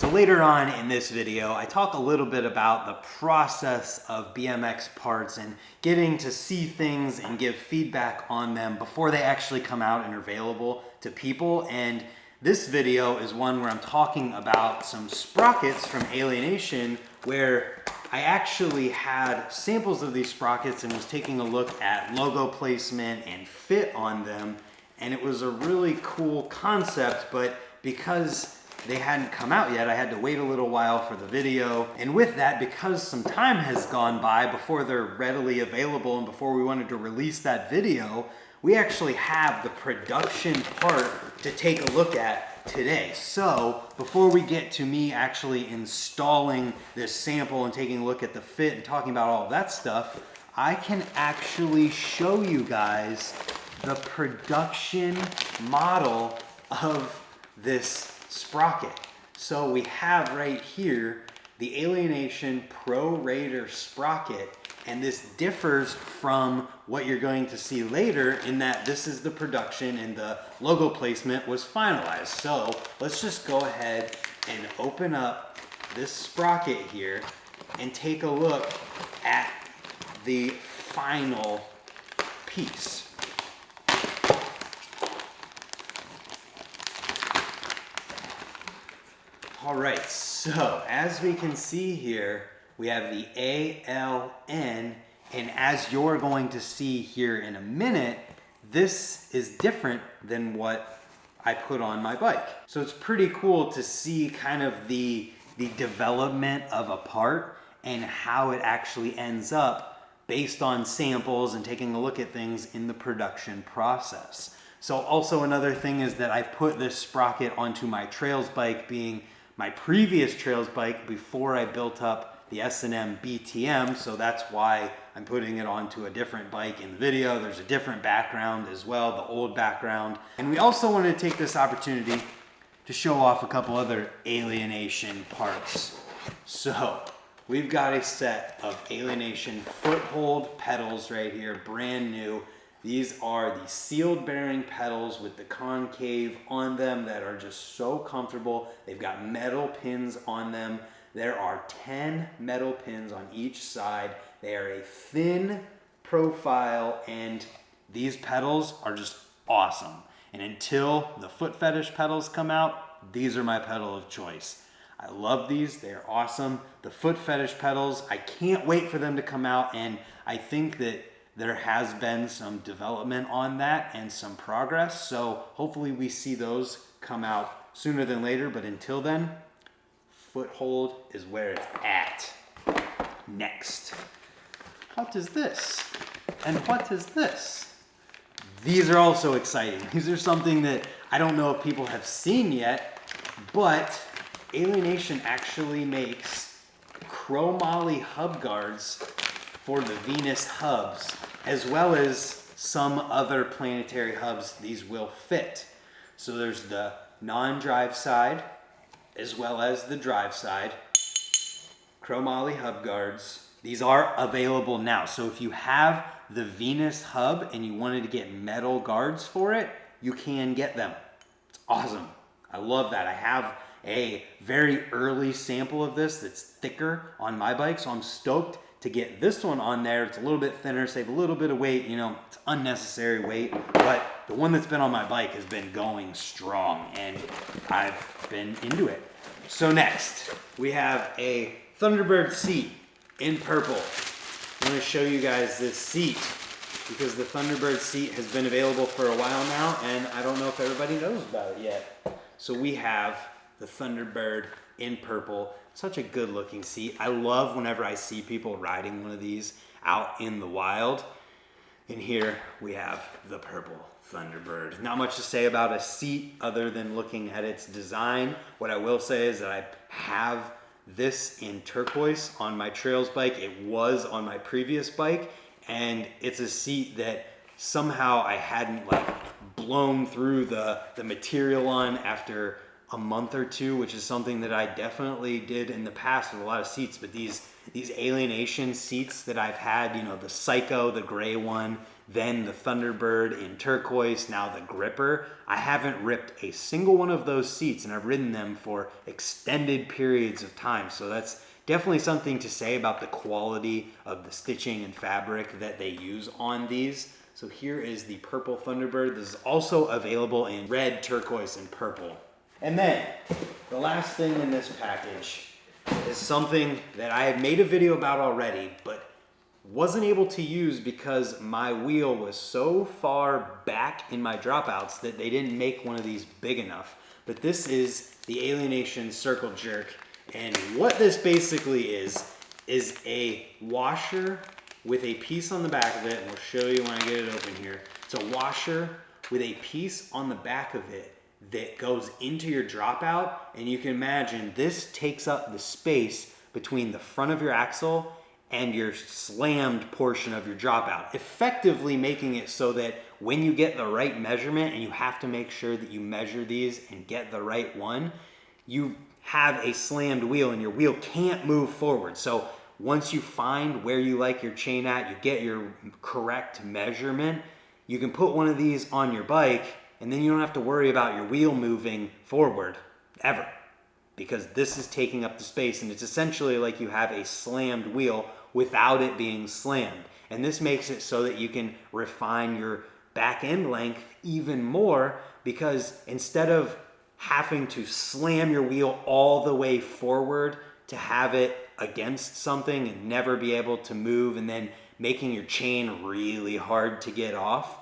So later on in this video, I talk a little bit about the process of BMX parts and getting to see things and give feedback on them before they actually come out and are available to people. And this video is one where I'm talking about some sprockets from Alienation, where I actually had samples of these sprockets and was taking a look at logo placement and fit on them. And it was a really cool concept, but because they hadn't come out yet, I had to wait a little while for the video. And with that, because some time has gone by before they're readily available and before we wanted to release that video, we actually have the production part to take a look at today. So before we get to me actually installing this sample and taking a look at the fit and talking about all of that stuff, I can actually show you guys the production model of this sprocket. So we have right here the Alienation Pro Raider sprocket, and this differs from what you're going to see later in that this is the production and the logo placement was finalized. So let's just go ahead and open up this sprocket here and take a look at the final piece. All right, so as we can see here, we have the ALN, and as you're going to see here in a minute, this is different than what I put on my bike. So it's pretty cool to see kind of the development of a part and how it actually ends up based on samples and taking a look at things in the production process. So also another thing is that I put this sprocket onto my trails bike, being my previous trails bike before I built up the S&M BTM, so that's why I'm putting it onto a different bike in the video. There's a different background as well, the old background. And we also wanted to take this opportunity to show off a couple other Alienation parts. So we've got a set of Alienation foothold pedals right here, brand new. These are the sealed bearing pedals with the concave on them that are just so comfortable. They've got metal pins on them. There are 10 metal pins on each side. They are a thin profile, and these pedals are just awesome. And until the foot fetish pedals come out, these are my pedal of choice. I love these, they're awesome. The foot fetish pedals, I can't wait for them to come out, and I think that there has been some development on that and some progress, so hopefully we see those come out sooner than later, but until then, foothold is where it's at. Next, what is this? And what is this? These are also exciting. These are something that I don't know if people have seen yet, but Alienation actually makes chromoly hub guards for the Venus hubs, as well as some other planetary hubs these will fit. So there's the non-drive side, as well as the drive side. Chromoly hub guards. These are available now. So if you have the Venus hub and you wanted to get metal guards for it, you can get them. It's awesome. I love that. I have a very early sample of this that's thicker on my bike, so I'm stoked to get this one on there. It's a little bit thinner, save a little bit of weight, you know, it's unnecessary weight, but the one that's been on my bike has been going strong and I've been into it. So next, we have a Thunderbird seat in purple. I'm gonna show you guys this seat because the Thunderbird seat has been available for a while now and I don't know if everybody knows about it yet. So we have the Thunderbird in purple. Such a good looking seat. I love whenever I see people riding one of these out in the wild. And here we have the purple Thunderbird. Not much to say about a seat other than looking at its design. What I will say is that I have this in turquoise on my trails bike. It was on my previous bike, and it's a seat that somehow I hadn't like blown through the material on after a month or two, which is something that I definitely did in the past with a lot of seats. But these Alienation seats that I've had, you know, the Psycho, the gray one, then the Thunderbird in turquoise, now the Gripper, I haven't ripped a single one of those seats, and I've ridden them for extended periods of time. So that's definitely something to say about the quality of the stitching and fabric that they use on these. So here is the purple Thunderbird. This is also available in red, turquoise, and purple. And then the last thing in this package is something that I had made a video about already, but wasn't able to use because my wheel was so far back in my dropouts that they didn't make one of these big enough. But this is the Alienation Circle Jerk. And what this basically is a washer with a piece on the back of it, and we'll show you when I get it open here. It's a washer with a piece on the back of it that goes into your dropout, and you can imagine this takes up the space between the front of your axle and your slammed portion of your dropout, effectively making it so that when you get the right measurement, and you have to make sure that you measure these and get the right one, you have a slammed wheel and your wheel can't move forward. So once you find where you like your chain at, you get your correct measurement, you can put one of these on your bike, and then you don't have to worry about your wheel moving forward ever, because this is taking up the space, and it's essentially like you have a slammed wheel without it being slammed. And this makes it so that you can refine your back end length even more, because instead of having to slam your wheel all the way forward to have it against something and never be able to move, and then making your chain really hard to get off,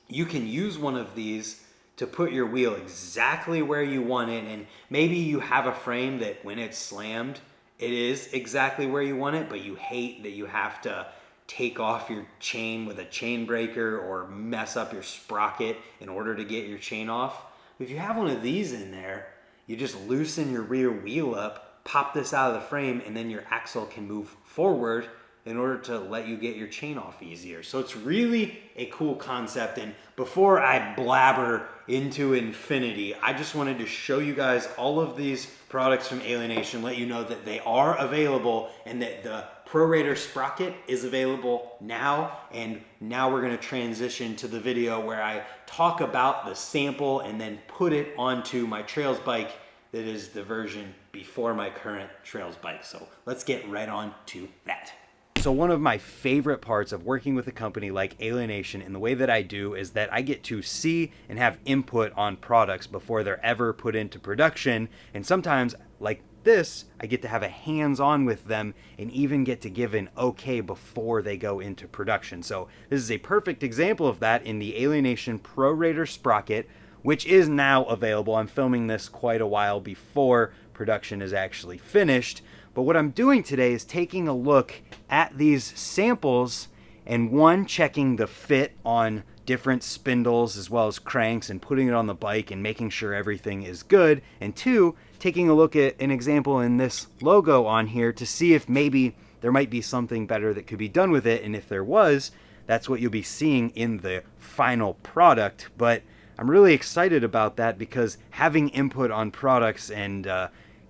you can use one of these to put your wheel exactly where you want it. And maybe you have a frame that when it's slammed, it is exactly where you want it, but you hate that you have to take off your chain with a chain breaker or mess up your sprocket in order to get your chain off. If you have one of these in there, you just loosen your rear wheel up, pop this out of the frame, and then your axle can move forward in order to let you get your chain off easier. So it's really a cool concept. And before I blabber into infinity, I just wanted to show you guys all of these products from Alienation, let you know that they are available, and that the Pro Raider Sprocket is available now. And now we're gonna transition to the video where I talk about the sample and then put it onto my Trails bike that is the version before my current Trails bike. So let's get right on to that. So one of my favorite parts of working with a company like Alienation in the way that I do is that I get to see and have input on products before they're ever put into production. And sometimes, like this, I get to have a hands-on with them and even get to give an okay before they go into production. So this is a perfect example of that in the Alienation Pro Raider Sprocket, which is now available. I'm filming this quite a while before production is actually finished. But what I'm doing today is taking a look at these samples, and one, checking the fit on different spindles as well as cranks and putting it on the bike and making sure everything is good. And two, taking a look at an example in this logo on here to see if maybe there might be something better that could be done with it. And if there was, that's what you'll be seeing in the final product. But I'm really excited about that, because having input on products and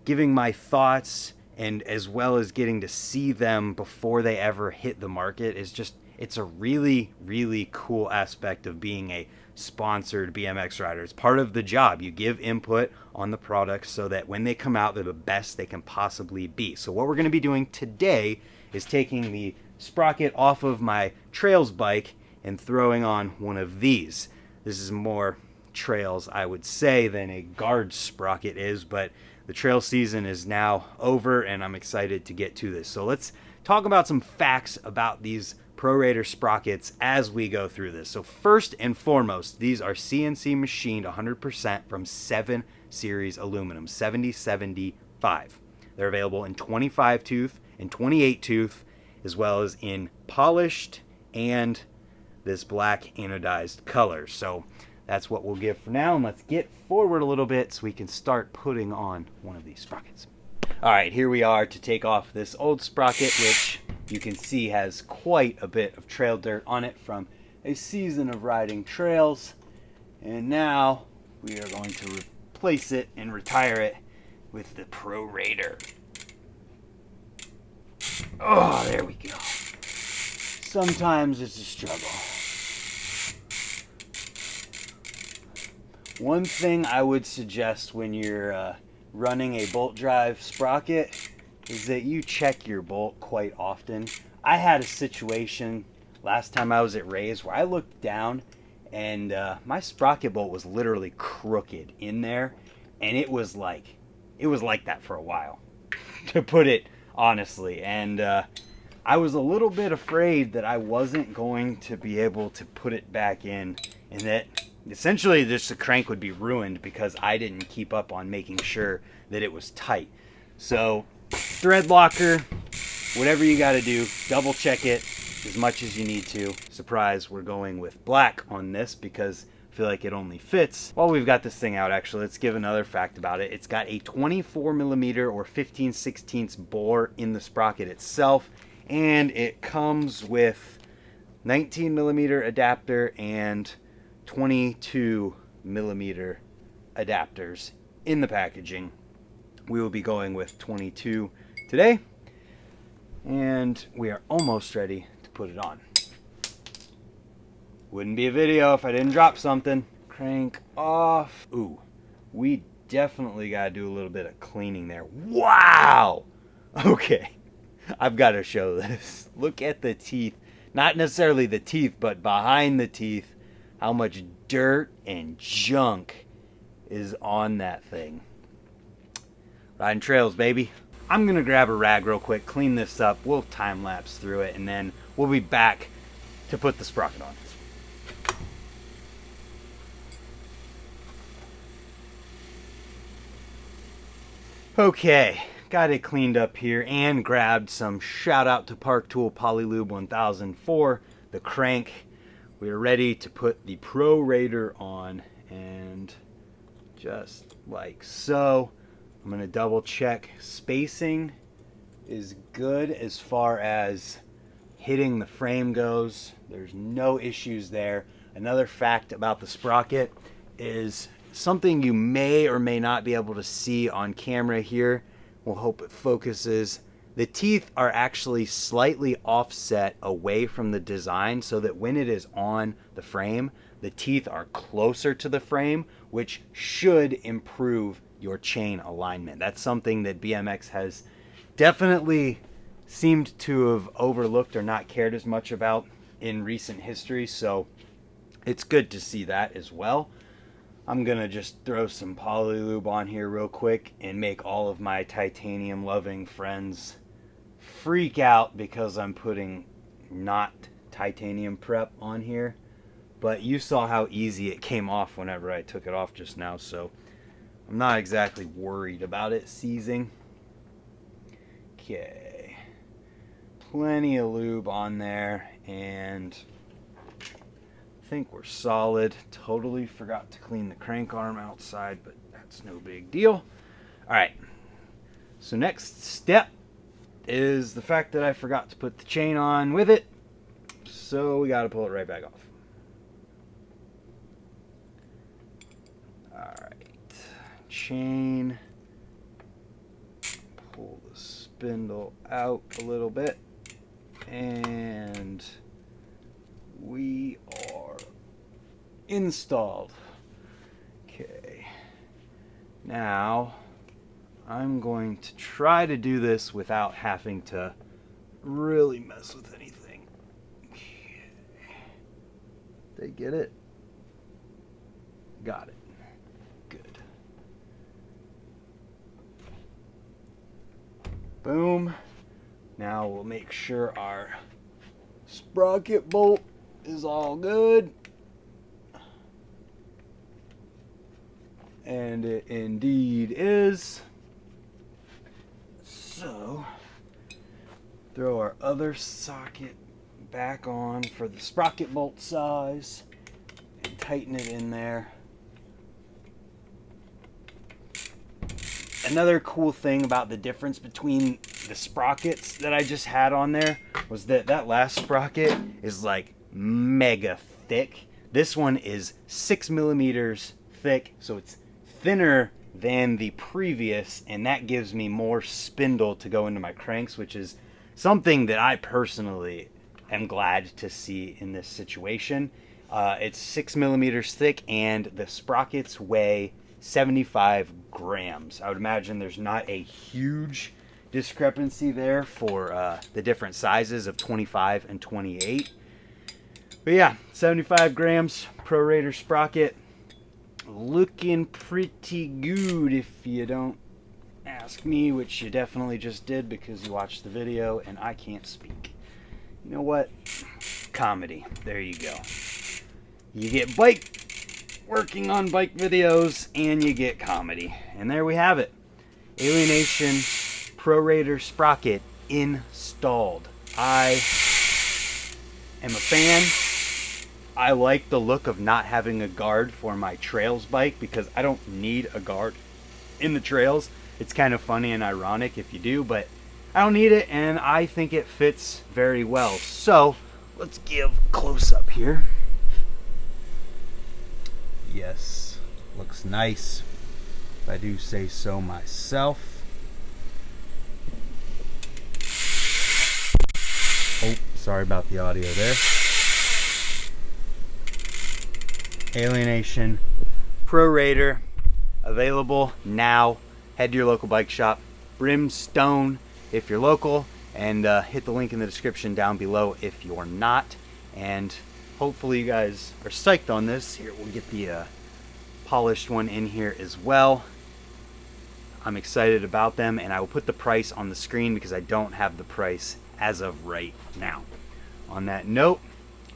giving my thoughts, and as well as getting to see them before they ever hit the market, is just, it's a really, really cool aspect of being a sponsored BMX rider. It's part of the job. You give input on the products so that when they come out, they're the best they can possibly be. So what we're going to be doing today is taking the sprocket off of my Trails bike and throwing on one of these. This is more Trails, I would say, than a guard sprocket is, but the trail season is now over and I'm excited to get to this. So let's talk about some facts about these Pro Raider sprockets as we go through this. So first and foremost, these are CNC machined 100% from 7 series aluminum, 7075. They're available in 25 tooth and 28 tooth, as well as in polished and this black anodized color. So that's what we'll give for now, and let's get forward a little bit so we can start putting on one of these sprockets. All right, here we are to take off this old sprocket, which you can see has quite a bit of trail dirt on it from a season of riding trails. And now we are going to place it and retire it with the Pro Raider. Oh, there we go. Sometimes it's a struggle. One thing I would suggest when you're running a bolt drive sprocket is that you check your bolt quite often. I had a situation last time I was at Ray's where I looked down and my sprocket bolt was literally crooked in there, and it was like that for a while, to put it honestly. And I was a little bit afraid that I wasn't going to be able to put it back in, and that essentially just the crank would be ruined because I didn't keep up on making sure that it was tight. So thread locker, whatever you got to do, double check it as much as you need to. Surprise, we're going with black on this because I feel like it only fits. While we've got this thing out, actually, let's give another fact about it. It's got a 24mm or 15/16 bore in the sprocket itself, and it comes with 19mm adapter and 22mm adapters in the packaging. We will be going with 22 today, and we are almost ready to put it on. Wouldn't be a video if I didn't drop something. Crank off. Ooh, we definitely got to do a little bit of cleaning there. Wow! Okay, I've got to show this. Look at the teeth. Not necessarily the teeth, but behind the teeth. How much dirt and junk is on that thing. Riding trails, baby. I'm gonna grab a rag real quick, clean this up, we'll time lapse through it, and then we'll be back to put the sprocket on. Okay, got it cleaned up here and grabbed some shout out to Park Tool Polylube 1000 for the crank. We are ready to put the Pro Raider on, and just like so. I'm going to double check spacing is good as far as hitting the frame goes. There's no issues there. Another fact about the sprocket is something you may or may not be able to see on camera here. We'll hope it focuses. The teeth are actually slightly offset away from the design so that when it is on the frame, the teeth are closer to the frame, which should improve your chain alignment. That's something that BMX has definitely seemed to have overlooked or not cared as much about in recent history, so it's good to see that as well. I'm gonna just throw some polylube on here real quick and make all of my titanium loving friends freak out because I'm putting not titanium prep on here, but you saw how easy it came off whenever I took it off just now, so I'm not exactly worried about it seizing. Okay, plenty of lube on there, and I think we're solid. Totally forgot to clean the crank arm outside, but that's no big deal. All right, so next step is the fact that I forgot to put the chain on with it, so we got to pull it right back off. All right, chain, pull the spindle out a little bit, and we are installed. Okay, now I'm going to try to do this without having to really mess with anything. Okay. They get it? Got it. Good. Boom. Now we'll make sure our sprocket bolt is all good. And it indeed is. So, throw our other socket back on for the sprocket bolt size and tighten it in there. Another cool thing about the difference between the sprockets that I just had on there was that that last sprocket is like mega thick. This one is 6 millimeters thick, so it's thinner than the previous, and that gives me more spindle to go into my cranks, which is something that I personally am glad to see in this situation. It's 6 millimeters thick, and the sprockets weigh 75 grams. I would imagine there's not a huge discrepancy there for the different sizes of 25 and 28. But yeah, 75 grams, Pro Raider sprocket. Looking pretty good if you don't ask me, which you definitely just did because you watched the video and I can't speak. You know what? Comedy. There you go. You get working on bike videos, and you get comedy. And there we have it. Alienation Pro Raider sprocket installed. I am a fan. I like the look of not having a guard for my trails bike because I don't need a guard in the trails. It's kind of funny and ironic if you do, but I don't need it, and I think it fits very well. So let's give close up here. Yes, looks nice, if I do say so myself. Oh, sorry about the audio there. Alienation Pro Raider, available now. Head to your local bike shop, Brimstone if you're local, and hit the link in the description down below if you're not. And hopefully you guys are psyched on this. Here, we'll get the polished one in here as well. I'm excited about them, and I will put the price on the screen because I don't have the price as of right now. On that note,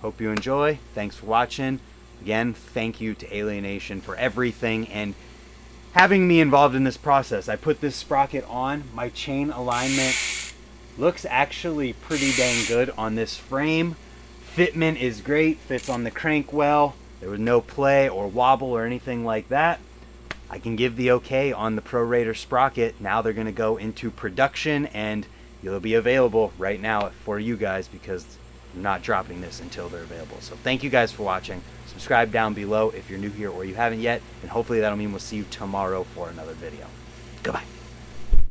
hope you enjoy. Thanks for watching. Again, thank you to Alienation for everything and having me involved in this process. I put this sprocket on. My chain alignment looks actually pretty dang good on this frame. Fitment is great, fits on the crank well. There was no play or wobble or anything like that. I can give the okay on the Pro Raider sprocket. Now they're gonna go into production, and it'll be available right now for you guys because I'm not dropping this until they're available. So thank you guys for watching. Subscribe down below if you're new here or you haven't yet, and hopefully that'll mean we'll see you tomorrow for another video. Goodbye.